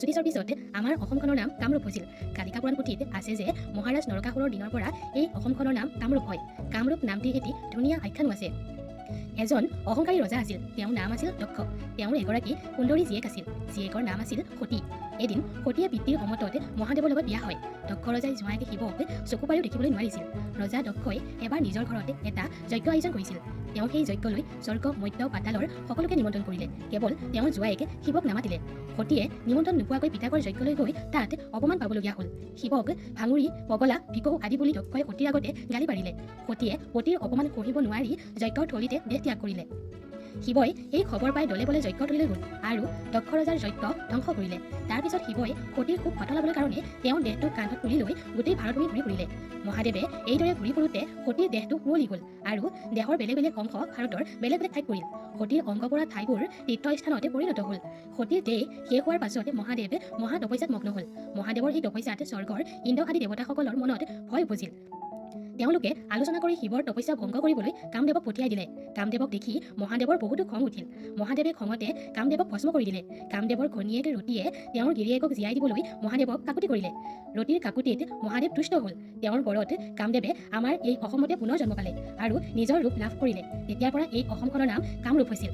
জ্যোতিষৰ পিছতে আমাৰ অসমখনৰ নাম কামৰূপ হৈছিল। কালিকা পুৰাণ পুথিত আছে যে মহাৰাজ নৰকাসুৰৰ দিনৰ পৰা এই অসমখনৰ নাম কামৰূপ হয়। কামৰূপ নামটিৰ এটি ধুনীয়া আখ্যানো আছে। এজন অহংকাৰী ৰজা আছিল, তেওঁৰ নাম আছিল দক্ষ। তেওঁৰ এগৰাকী সুন্দৰী জীয়েক আছিল, জীয়েকৰ নাম আছিল সতী। এদিন সতীয়ে পিতৃৰ অমতত মহাদেৱৰ লগত বিয়া হয়। দক্ষ ৰজাই জোঁৱায়েকে শিৱক চকু পাৰিও দেখিবলৈ নোৱাৰিছিল। ৰজা দক্ষই এবাৰ নিজৰ ঘৰতে এটা যজ্ঞ আয়োজন কৰিছিল। তেওঁ সেই যজ্ঞলৈ স্বৰ্গ, মৰ্ত্য, পাতালৰ সকলোকে নিমন্ত্ৰণ কৰিলে, কেৱল তেওঁৰ জোঁৱায়েকে শিৱক নামাতিলে। সতীয়ে নিমন্ত্ৰণ নোপোৱাকৈ পিতাকৰ যজ্ঞলৈ গৈ তাত অপমান পাবলগীয়া হ'ল। শিৱক ভাঙুৰি, পগলা, ভিকহু আদি বুলি দক্ষই সতীৰ আগতে গালি পাৰিলে। সতীয়ে পতিৰ অপমান সহিব নোৱাৰি যজ্ঞৰ থলীতে দেহ ত্যাগ কৰিলে। শিৱই এই খবৰ পাই দলে বলে যজ্ঞথলীলৈ গ'ল আৰু দক্ষ ৰজাৰ যজ্ঞ ধ্বংস কৰিলে। তাৰ পিছত শিৱই সতীৰ খুব পাতলাবলৈ কাৰণে তেওঁৰ দেহটো কান্ধত তুলি লৈ গোটেই ভাৰতভূমি ঘূৰি ফুৰিলে। মহাদেৱে এইদৰে ঘূৰি ফুৰোতে সতীৰ দেহটো কুঁৱলী গ'ল আৰু দেহৰ বেলেগ বেলেগ অংশ ভাৰতৰ বেলেগ বেলেগ ঠাইত পৰিল। সতীৰ অংগ পৰা ঠাইবোৰ তীৰ্থস্থানতে পৰিণত হ'ল। সতীৰ দেহ শেষ হোৱাৰ পাছত মহাদেৱ মহা তপস্যাত মগ্ন হ'ল। মহাদেৱৰ এই তপস্যাত স্বৰ্গৰ ইন্দ্ৰ আদি দেৱতাসকলৰ মনত ভয় উপজিল। তেওঁলোকে আলোচনা কৰি শিৱৰ তপস্যা ভংগ কৰিবলৈ কামদেৱক পঠিয়াই দিলে। কামদেৱক দেখি মহাদেৱৰ বহুতো খং উঠিল। মহাদেৱে খঙতে কামদেৱক ভস্ম কৰি দিলে। কামদেৱৰ ঘৈণীয়েক ৰতিয়ে তেওঁৰ গিৰিয়েকক জীয়াই দিবলৈ মহাদেৱক কাকুতি কৰিলে। ৰতিৰ কাকুতিত মহাদেৱ তুষ্ট হ'ল। তেওঁৰ বৰত কামদেৱে আমাৰ এই অসমতে পুনৰ জন্ম পালে আৰু নিজৰ ৰূপ লাভ কৰিলে। তেতিয়াৰ পৰা এই অসমখনৰ নাম কামৰূপ হৈছিল।